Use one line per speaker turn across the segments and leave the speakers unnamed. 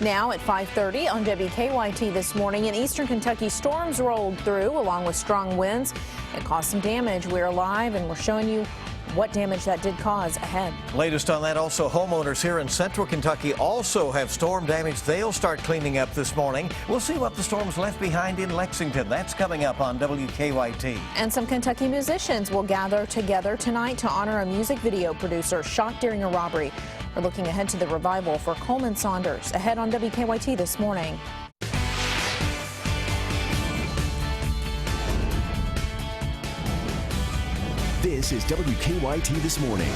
Now at 5:30 on WKYT this morning, in eastern Kentucky, storms rolled through along with strong winds. It caused some damage. We're live and we're showing you what damage that did cause ahead.
Latest on that, also homeowners here in central Kentucky also have storm damage. They'll start cleaning up this morning. We'll see what the storms left behind in Lexington. That's coming up on WKYT.
And some Kentucky musicians will gather together tonight to honor a music video producer shot during a robbery. We're looking ahead to the revival for Coleman Saunders. Ahead on WKYT this morning.
This is WKYT This Morning.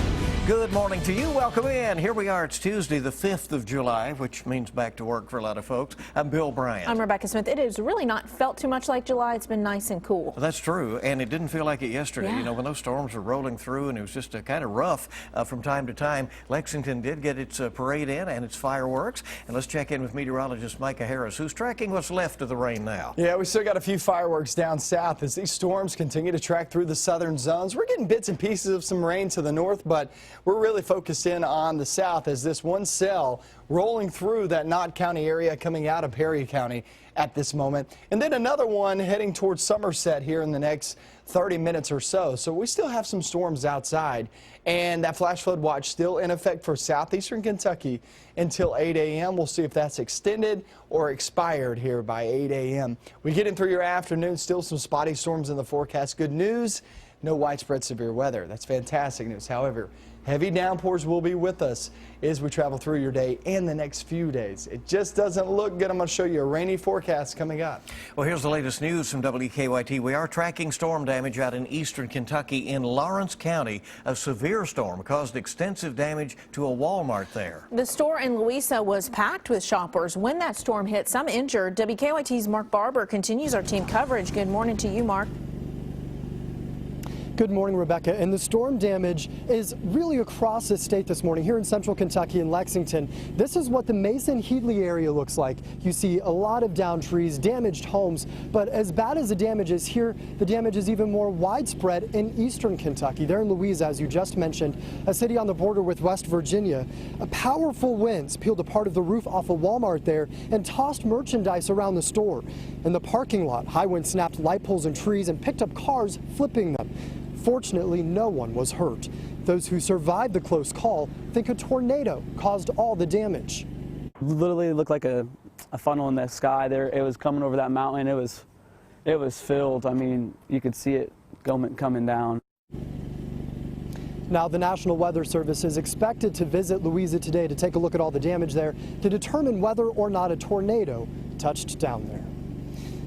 Good morning to you. Welcome in. Here we are. It's Tuesday, the 5th of July, which means back to work for a lot of folks. I'm Bill Bryant.
I'm Rebecca Smith. It has really not felt too much like July. It's been nice and cool.
That's true, and it didn't feel like it yesterday.
Yeah.
You know, when those storms were rolling through and it was just kind of rough from time to time, Lexington did get its parade in and its fireworks. And let's check in with meteorologist Micah Harris, who's tracking what's left of the rain now.
Yeah, we still got a few fireworks down south as these storms continue to track through the southern zones. We're getting bits and pieces of some rain to the north, but we're really focused in on the south as this one cell rolling through that Knott County area coming out of Perry County at this moment. And then another one heading towards Somerset here in the next 30 minutes or so. So we still have some storms outside, and that flash flood watch still in effect for southeastern Kentucky until 8 a.m. We'll see if that's extended or expired here by 8 a.m. We get in through your afternoon, still some spotty storms in the forecast. Good news, no widespread severe weather. That's fantastic news. However, heavy downpours will be with us as we travel through your day and the next few days. It just doesn't look good. I'm going to show you a rainy forecast coming up.
Well, here's the latest news from WKYT. We are tracking storm damage out in eastern Kentucky. In Lawrence County, a severe storm caused extensive damage to a Walmart there.
The store in Louisa was packed with shoppers when that storm hit, some injured. WKYT's Mark Barber continues our team coverage. Good morning to you, Mark.
Good morning, Rebecca. And the storm damage is really across the state this morning. Here in central Kentucky and Lexington, this is what the Mason-Headley area looks like. You see a lot of downed trees, damaged homes, but as bad as the damage is here, the damage is even more widespread in eastern Kentucky. There in Louisa, as you just mentioned, a city on the border with West Virginia. Powerful winds peeled a part of the roof off a Walmart there and tossed merchandise around the store. In the parking lot, high winds snapped light poles and trees and picked up cars, flipping them. Fortunately, no one was hurt. Those who survived the close call think a tornado caused all the damage.
Literally looked like a funnel in the sky there. It was coming over that mountain. It was filled. I mean, you could see it coming down.
Now, the National Weather Service is expected to visit Louisa today to take a look at all the damage there to determine whether or not a tornado touched down there.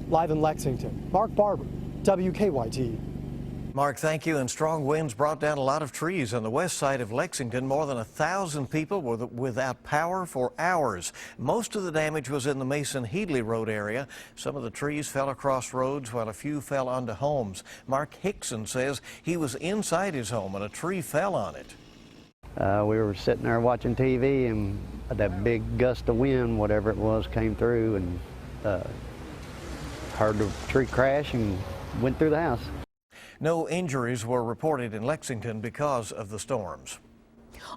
Live in Lexington, Mark Barber, WKYT.
Mark, thank you. And strong winds brought down a lot of trees on the west side of Lexington. More than 1,000 people were without power for hours. Most of the damage was in the Mason-Headley Road area. Some of the trees fell across roads while a few fell onto homes. Mark Hickson says he was inside his home and a tree fell on it.
We were sitting there watching TV and that big gust of wind, whatever it was, came through and heard the tree crash and went through the house.
No injuries were reported in Lexington because of the storms.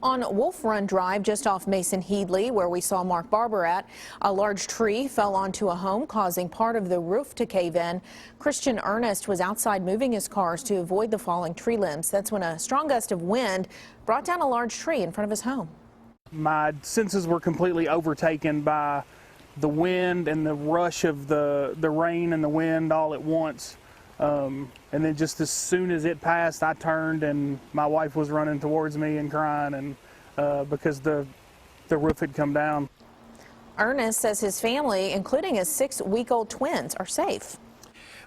On Wolf Run Drive, just off Mason-Headley, where we saw Mark Barber at, a large tree fell onto a home, causing part of the roof to cave in. Christian Ernest was outside moving his cars to avoid the falling tree limbs. That's when a strong gust of wind brought down a large tree in front of his home.
My senses were completely overtaken by the wind and the rush of the rain and the wind all at once. And then just as soon as it passed, I turned and my wife was running towards me and crying, and because the roof had come down.
Ernest says his family, including his 6-week-old twins, are safe.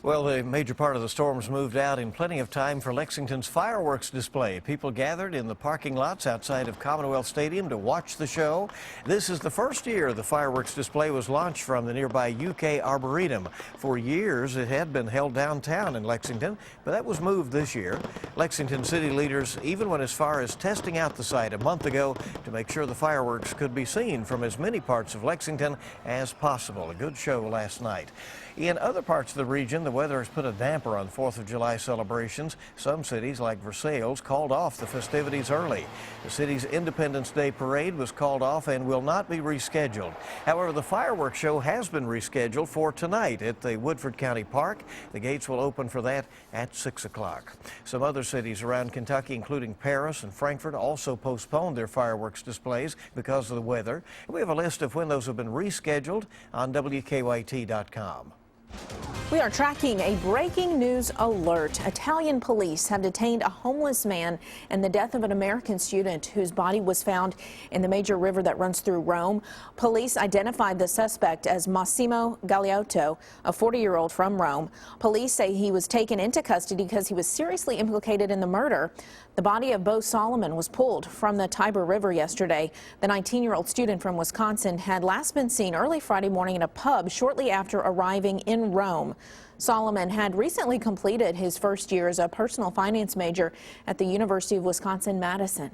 Well, the major part of the storms moved out in plenty of time for Lexington's fireworks display. People gathered in the parking lots outside of Commonwealth Stadium to watch the show. This is the first year the fireworks display was launched from the nearby UK Arboretum. For years, it had been held downtown in Lexington, but that was moved this year. Lexington city leaders even went as far as testing out the site a month ago to make sure the fireworks could be seen from as many parts of Lexington as possible. A good show last night. In other parts of the region, the weather has put a damper on 4th of July celebrations. Some cities, like Versailles, called off the festivities early. The city's Independence Day parade was called off and will not be rescheduled. However, the fireworks show has been rescheduled for tonight at the Woodford County Park. The gates will open for that at 6 o'clock. Some other cities around Kentucky, including Paris and Frankfurt, also postponed their fireworks displays because of the weather. We have a list of when those have been rescheduled on WKYT.com.
We are tracking a breaking news alert. Italian police have detained a homeless man in the death of an American student whose body was found in the major river that runs through Rome. Police identified the suspect as Massimo Galeotto, a 40-year-old from Rome. Police say he was taken into custody because he was seriously implicated in the murder. The body of Bo Solomon was pulled from the Tiber River yesterday. The 19-year-old student from Wisconsin had last been seen early Friday morning in a pub shortly after arriving in Rome. Solomon had recently completed his first year as a personal finance major at the University of Wisconsin-Madison.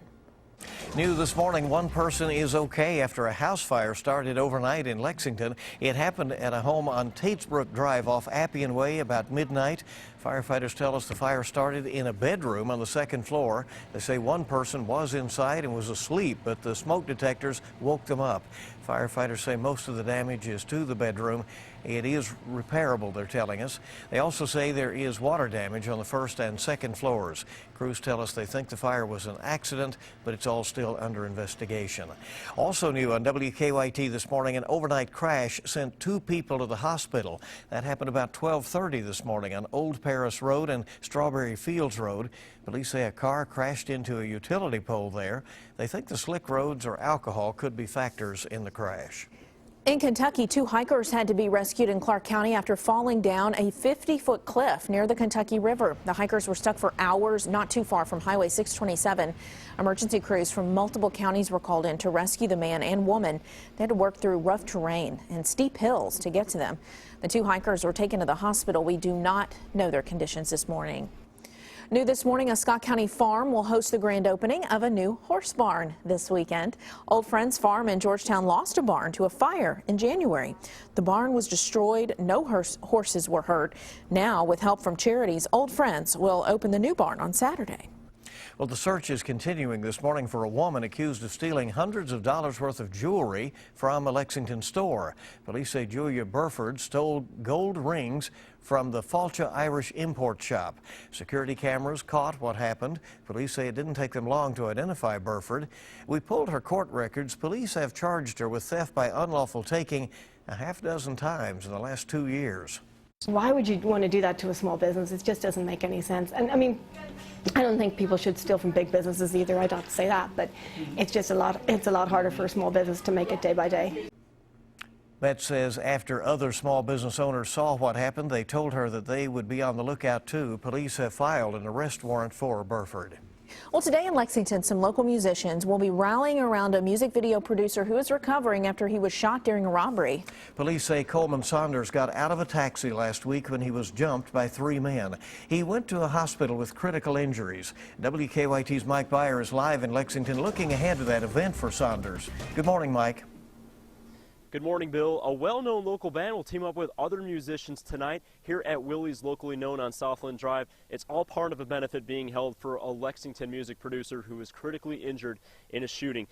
New this morning, one person is okay after a house fire started overnight in Lexington. It happened at a home on Tatesbrook Drive off Appian Way about midnight. Firefighters tell us the fire started in a bedroom on the second floor. They say one person was inside and was asleep, but the smoke detectors woke them up. Firefighters say most of the damage is to the bedroom. It is repairable, they're telling us. They also say there is water damage on the first and second floors. Crews tell us they think the fire was an accident, but it's all still under investigation. Also new on WKYT this morning, an overnight crash sent 2 people to the hospital. That happened about 12:30 this morning on Old Paris Road and Strawberry Fields Road. Police say a car crashed into a utility pole there. They think the slick roads or alcohol could be factors in the crash.
In Kentucky, 2 hikers had to be rescued in Clark County after falling down a 50-foot cliff near the Kentucky River. The hikers were stuck for hours not too far from Highway 627. Emergency crews from multiple counties were called in to rescue the man and woman. They had to work through rough terrain and steep hills to get to them. The 2 hikers were taken to the hospital. We do not know their conditions this morning. New this morning, a Scott County farm will host the grand opening of a new horse barn this weekend. Old Friends Farm in Georgetown lost a barn to a fire in January. The barn was destroyed. No horses were hurt. Now, with help from charities, Old Friends will open the new barn on Saturday.
Well, the search is continuing this morning for a woman accused of stealing hundreds of dollars worth of jewelry from a Lexington store. Police say Julia Burford stole gold rings from the Falcha Irish import shop. Security cameras caught what happened. Police say it didn't take them long to identify Burford. We pulled her court records. Police have charged her with theft by unlawful taking a half-dozen times in the last 2 years.
Why would you want to do that to a small business? It just doesn't make any sense. And I mean, I don't think people should steal from big businesses either. I don't say that, but it's just it's a lot harder for a small business to make it day by day.
Met says after other small business owners saw what happened, they told her that they would be on the lookout too. Police have filed an arrest warrant for Burford.
Well, today in Lexington, some local musicians will be rallying around a music video producer who is recovering after he was shot during a robbery.
Police say Coleman Saunders got out of a taxi last week when he was jumped by 3 men. He went to a hospital with critical injuries. WKYT's Mike Byer is live in Lexington looking ahead to that event for Saunders. Good morning, Mike.
Good morning, Bill. A well-known local band will team up with other musicians tonight here at Willie's, locally known on Southland Drive. It's all part of a benefit being held for a Lexington music producer who was critically injured in a shooting.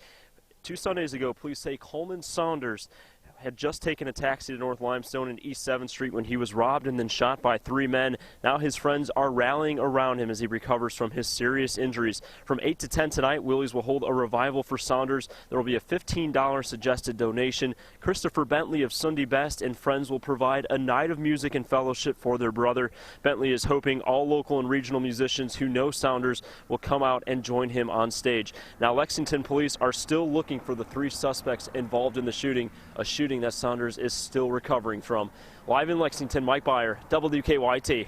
2 Sundays ago, police say Coleman Saunders had just taken a taxi to North Limestone and East 7th Street when he was robbed and then shot by 3 men. Now his friends are rallying around him as he recovers from his serious injuries. From 8 to 10 tonight, Willie's will hold a revival for Saunders. There will be a $15 suggested donation. Christopher Bentley of Sunday Best and friends will provide a night of music and fellowship for their brother. Bentley is hoping all local and regional musicians who know Saunders will come out and join him on stage. Now, Lexington police are still looking for the 3 suspects involved in the shooting, a shooting that Saunders is still recovering from. Live in Lexington, Mike Byer, WKYT.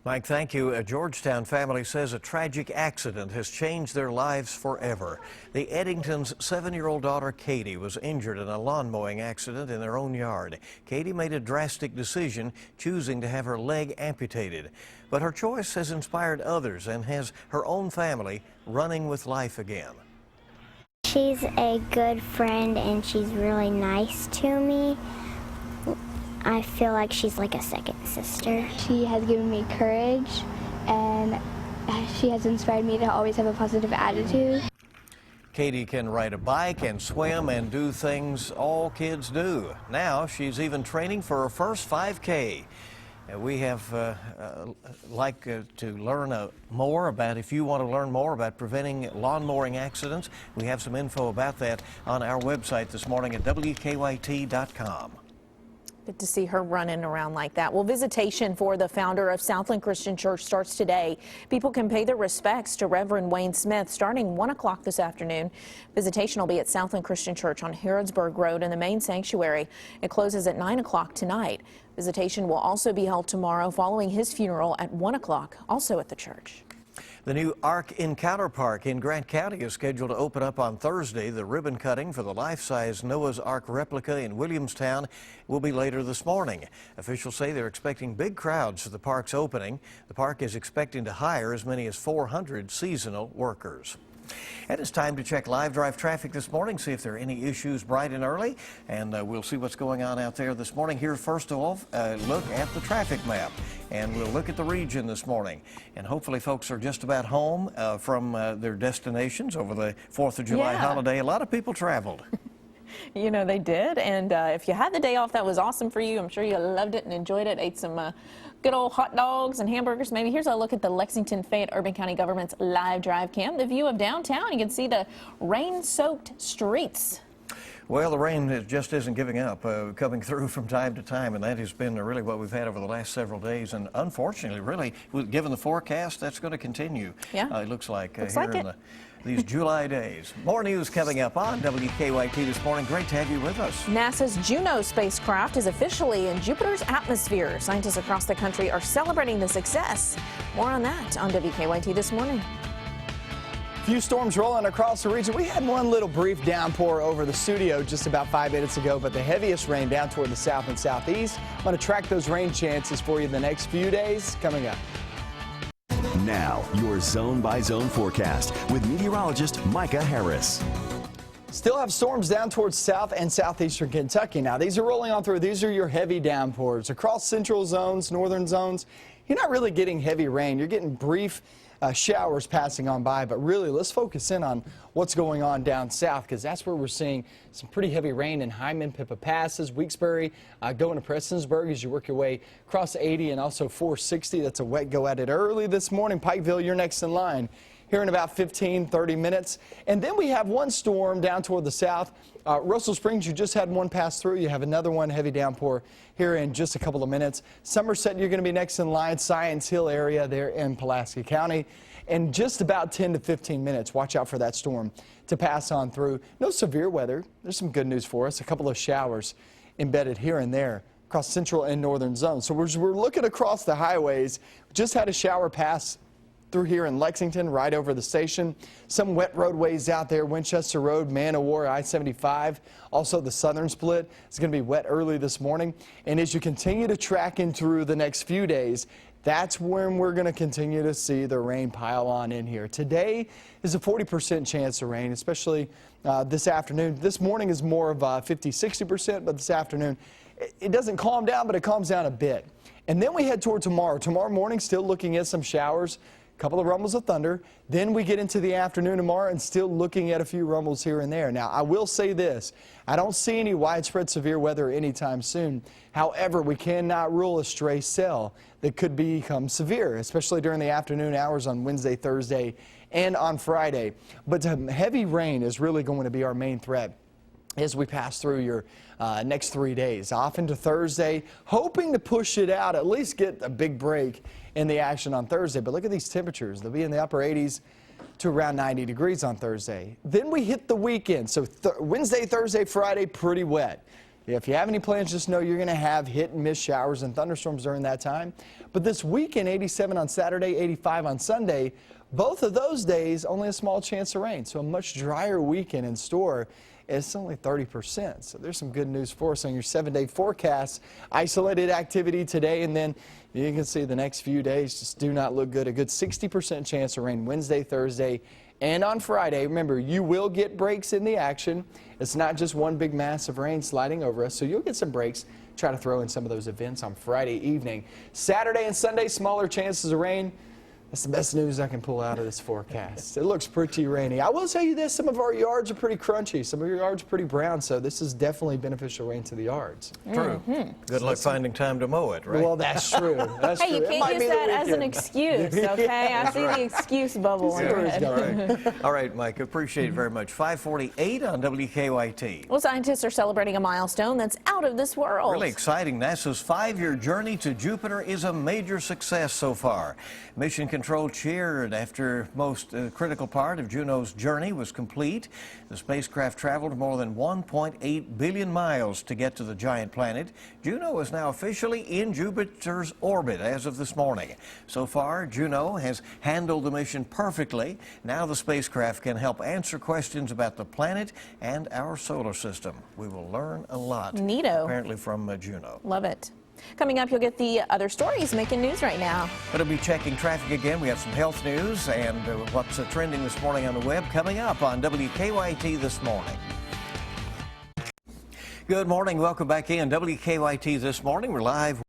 Mike, thank you. A Georgetown family says a tragic accident has changed their lives forever. The Eddingtons' 7-year-old daughter, Katie, was injured in a lawn mowing accident in their own yard. Katie made a drastic decision, choosing to have her leg amputated. But her choice has inspired others and has her own family running with life again.
She's a good friend and she's really nice to me. I feel like she's like a second sister.
She has given me courage, and she has inspired me to always have a positive attitude.
Katie can ride a bike and swim and do things all kids do. Now she's even training for her first 5K. We have to learn more about, if you want to learn more about preventing lawn mowing accidents, we have some info about that on our website this morning at WKYT.com.
Good to see her running around like that. Well, visitation for the founder of Southland Christian Church starts today. People can pay their respects to Reverend Wayne Smith starting 1 o'clock this afternoon. Visitation will be at Southland Christian Church on Harrodsburg Road in the main sanctuary. It closes at 9 o'clock tonight. Visitation will also be held tomorrow following his funeral at 1 o'clock, also at the church.
The new Ark Encounter Park in Grant County is scheduled to open up on Thursday. The ribbon cutting for the life-size Noah's Ark replica in Williamstown will be later this morning. Officials say they're expecting big crowds for the park's opening. The park is expecting to hire as many as 400 seasonal workers. And it's time to check live drive traffic this morning, see if there are any issues bright and early, and we'll see what's going on out there this morning. Here, first of all, look at the traffic map, and we'll look at the region this morning. And hopefully folks are just about home from their destinations over the 4th of July holiday. A lot of people traveled.
You know, they did, and if you had the day off, that was awesome for you. I'm sure you loved it and enjoyed it. Ate some good old hot dogs and hamburgers. Maybe here's a look at the Lexington Fayette Urban County Government's live drive cam. The view of downtown, you can see the rain-soaked streets. Well, the rain just isn't giving up, coming through from time to time, and that has been really what we've had over the last several days. And unfortunately, really, given the forecast, that's going to continue. Yeah, it looks like these July days. More news coming up on WKYT this morning. Great to have you with us. NASA's Juno spacecraft is officially in Jupiter's atmosphere. Scientists across the country are celebrating the success. More on that on WKYT this morning.
Few storms rolling across the region. We had one little brief downpour over the studio just about 5 minutes ago, but the heaviest rain down toward the south and southeast. I'm going to track those rain chances for you the next few days coming up.
Now, your zone-by-zone forecast with meteorologist Micah Harris.
Still have storms down towards south and southeastern Kentucky. Now, these are rolling on through. These are your heavy downpours. Across central zones, northern zones, you're not really getting heavy rain. You're getting brief showers passing on by, but really let's focus in on what's going on down south, because that's where we're seeing some pretty heavy rain in Hyman, Pippa Passes, Weeksbury, going to Prestonsburg as you work your way across 80 and also 460. That's a wet go at it early this morning. Pikeville, you're next in line here in about 15-30 minutes. And then we have one storm down toward the south. Russell Springs, you just had one pass through. You have another one, heavy downpour here in just a couple of minutes. Somerset, you're going to be next in line. Science Hill area there in Pulaski County. In just about 10 to 15 minutes, watch out for that storm to pass on through. No severe weather. There's some good news for us. A couple of showers embedded here and there across central and northern zones. So we're looking across the highways. Just had a shower pass through here in Lexington, right over the station. Some wet roadways out there, Winchester Road, Man o' War, I-75. Also the southern split is going to be wet early this morning. And as you continue to track in through the next few days, that's when we're going to continue to see the rain pile on in here. Today is a 40% chance of rain, especially this afternoon. This morning is more of a 50-60%, but this afternoon it doesn't calm down, but it calms down a bit. And then we head toward tomorrow. Tomorrow morning, still looking at some showers. A couple of rumbles of thunder. Then we get into the afternoon tomorrow and still looking at a few rumbles here and there. Now, I will say this. I don't see any widespread severe weather anytime soon. However, we cannot rule a stray cell that could become severe, especially during the afternoon hours on Wednesday, Thursday, and on Friday. But heavy rain is really going to be our main threat as we pass through your next 3 days, off into Thursday, hoping to push it out, at least get a big break in the action on Thursday. But look at these temperatures. They'll be in the upper 80s to around 90 degrees on Thursday. Then we hit the weekend. So Wednesday, Thursday, Friday, pretty wet. If you have any plans, just know you're going to have hit and miss showers and thunderstorms during that time. But this weekend, 87 on Saturday, 85 on Sunday, both of those days, only a small chance of rain. So a much drier weekend in store. It's only 30%. So there's some good news for us on your 7-day forecast. Isolated activity today, and then you can see the next few days just do not look good. A good 60% chance of rain Wednesday, Thursday, and on Friday. Remember, you will get breaks in the action. It's not just one big mass of rain sliding over us, so you'll get some breaks. Try to throw in some of those events on Friday evening. Saturday and Sunday, smaller chances of rain. That's the best news I can pull out of this forecast. It looks pretty rainy. I will tell you this, some of our yards are pretty crunchy. Some of your yards are pretty brown, so this is definitely beneficial rain to the yards.
True. Good luck finding time to mow it, right?
Well, that's true. That's
Hey,
true.
you
It
can't
might
use
be the
that as an
weekend.
excuse, okay? I see the excuse bubble in your head.
All right, Mike, appreciate it very much. 5:48 on WKYT.
Well, scientists are celebrating a milestone that's out of this world.
Really exciting. NASA's 5-year journey to Jupiter is a major success so far. Mission Control cheered after most critical part of Juno's journey was complete. The spacecraft traveled more than 1.8 billion miles to get to the giant planet. Juno is now officially in Jupiter's orbit as of this morning. So far, Juno has handled the mission perfectly. Now the spacecraft can help answer questions about the planet and our solar system. We will learn a lot,
Neato.
apparently, from Juno.
Love it. Coming up, you'll get the other stories making news right now.
It'll be checking traffic again. We have some health news and what's trending this morning on the web coming up on WKYT This Morning. Good morning. Welcome back in. WKYT This Morning. We're live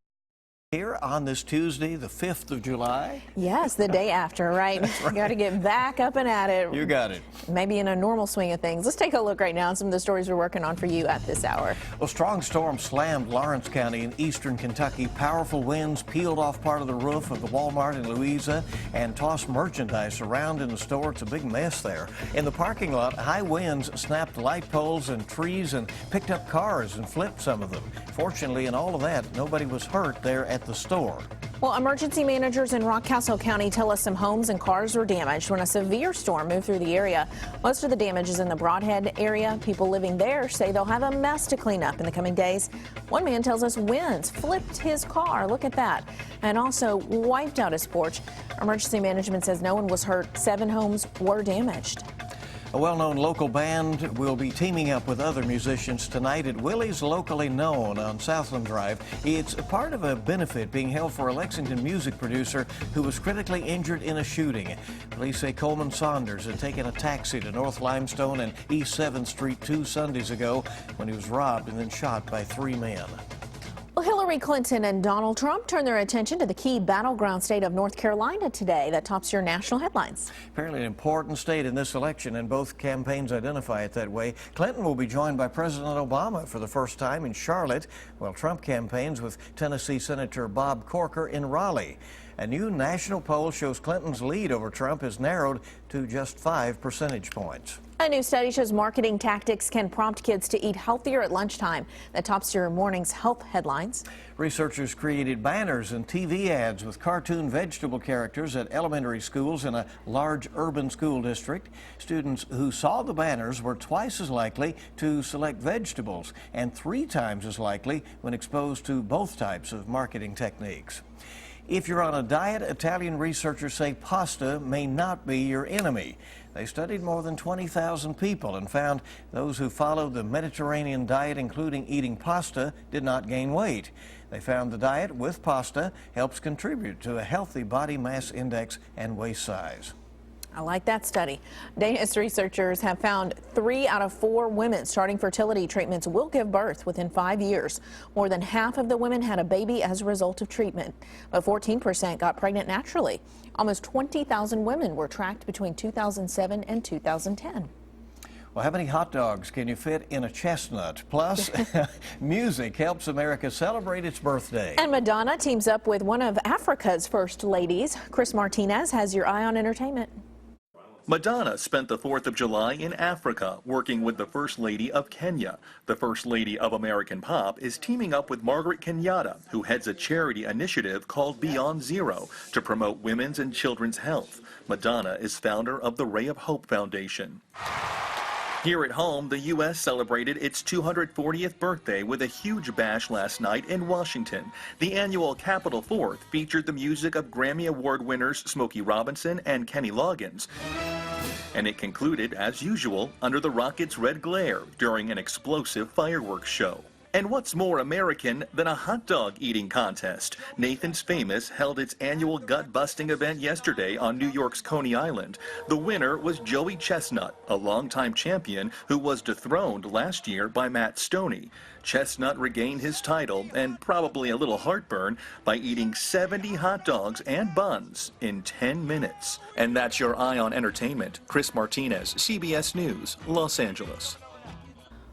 here on this Tuesday, the 5th of July.
Yes, the day after, right? You got to get back up and at it.
You got it.
Maybe in a normal swing of things. Let's take a look right now at some of the stories we're working on for you at this hour.
Well, strong storm slammed Lawrence County in eastern Kentucky. Powerful winds peeled off part of the roof of the Walmart in Louisa and tossed merchandise around in the store. It's a big mess there. In the parking lot, high winds snapped light poles and trees and picked up cars and flipped some of them. Fortunately, in all of that, nobody was hurt there at the store.
Well, emergency managers in Rockcastle County tell us some homes and cars were damaged when a severe storm moved through the area. Most of the damage is in the Broadhead area. People living there say they'll have a mess to clean up in the coming days. One man tells us winds flipped his car, look at that, and also wiped out his porch. Emergency management says no one was hurt. 7 homes were damaged.
A well-known local band will be teaming up with other musicians tonight at Willie's Locally Known on Southland Drive. It's a part of a benefit being held for a Lexington music producer who was critically injured in a shooting. Police say Coleman Saunders had taken a taxi to North Limestone and East 7th Street 2 Sundays ago when he was robbed and then shot by 3 men.
Well, Hillary Clinton and Donald Trump turn their attention to the key battleground state of North Carolina today. That tops your national headlines.
Apparently an important state in this election, and both campaigns identify it that way. Clinton will be joined by President Obama for the first time in Charlotte, while Trump campaigns with Tennessee Senator Bob Corker in Raleigh. A new national poll shows Clinton's lead over Trump has narrowed to just 5 percentage points.
A new study shows marketing tactics can prompt kids to eat healthier at lunchtime. That tops your morning's health headlines.
Researchers created banners and TV ads with cartoon vegetable characters at elementary schools in a large urban school district. Students who saw the banners were twice as likely to select vegetables and 3 times as likely when exposed to both types of marketing techniques. If you're on a diet, Italian researchers say pasta may not be your enemy. They studied more than 20,000 people and found those who followed the Mediterranean diet, including eating pasta, did not gain weight. They found the diet with pasta helps contribute to a healthy body mass index and waist size.
I like that study. Danish researchers have found 3 out of 4 women starting fertility treatments will give birth within 5 years. More than half of the women had a baby as a result of treatment, but 14% got pregnant naturally. Almost 20,000 women were tracked between 2007 and 2010.
Well, how many hot dogs can you fit in a chestnut? Plus, music helps America celebrate its birthday.
And Madonna teams up with one of Africa's first ladies. Chris Martinez has your eye on entertainment.
Madonna spent the 4th of July in Africa working with the First Lady of Kenya. The First Lady of American Pop is teaming up with Margaret Kenyatta, who heads a charity initiative called Beyond Zero to promote women's and children's health. Madonna is founder of the Ray of Hope Foundation. Here at home, the U.S. celebrated its 240th birthday with a huge bash last night in Washington. The annual Capitol 4th featured the music of Grammy Award winners Smokey Robinson and Kenny Loggins. And it concluded, as usual, under the rocket's red glare during an explosive fireworks show. And what's more American than a hot dog eating contest? Nathan's Famous held its annual gut-busting event yesterday on New York's Coney Island. The winner was Joey Chestnut, a longtime champion who was dethroned last year by Matt Stoney. Chestnut regained his title and probably a little heartburn by eating 70 hot dogs and buns in 10 minutes. And that's your Eye on Entertainment. Chris Martinez, CBS News, Los Angeles.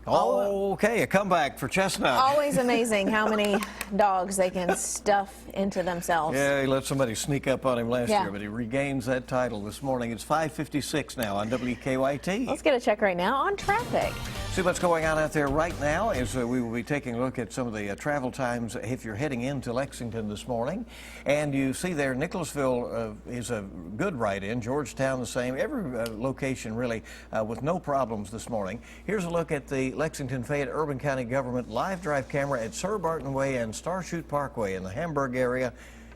Okay, a comeback for Chestnut.
Always amazing how many dogs they can stuff into themselves.
Yeah, he let somebody sneak up on him last
Yeah.
year, but he regains that title this morning. It's 5:56 now on WKYT.
Let's get a check right now on traffic.
See what's going on out there right now as we will be taking a look at some of the travel times if you're heading into Lexington this morning. And you see there, Nicholasville is a good ride-in, Georgetown the same, every location really with no problems this morning. Here's a look at the Lexington Fayette Urban County Government live drive camera at Sir Barton Way and Starshoot Parkway in the Hamburg area.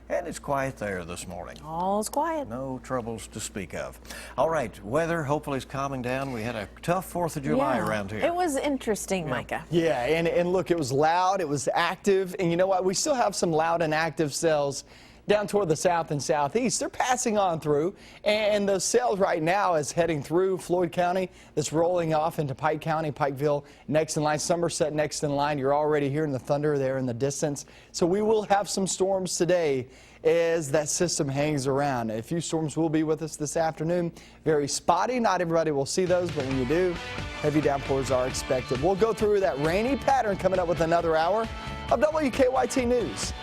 And it's quiet there this morning.
All's quiet.
No troubles to speak of. All right, weather hopefully is calming down. We had a tough 4th of July around here.
It was interesting, Micah.
Yeah, and look, it was loud, it was active, and you know what? We still have some loud and active cells down toward the south and southeast. They're passing on through, and those cells right now is heading through Floyd County. That's rolling off into Pike County, Pikeville next in line, Somerset next in line. You're already hearing the thunder there in the distance. So we will have some storms today as that system hangs around. A few storms will be with us this afternoon. Very spotty. Not everybody will see those, but when you do, heavy downpours are expected. We'll go through that rainy pattern coming up with another hour of WKYT News.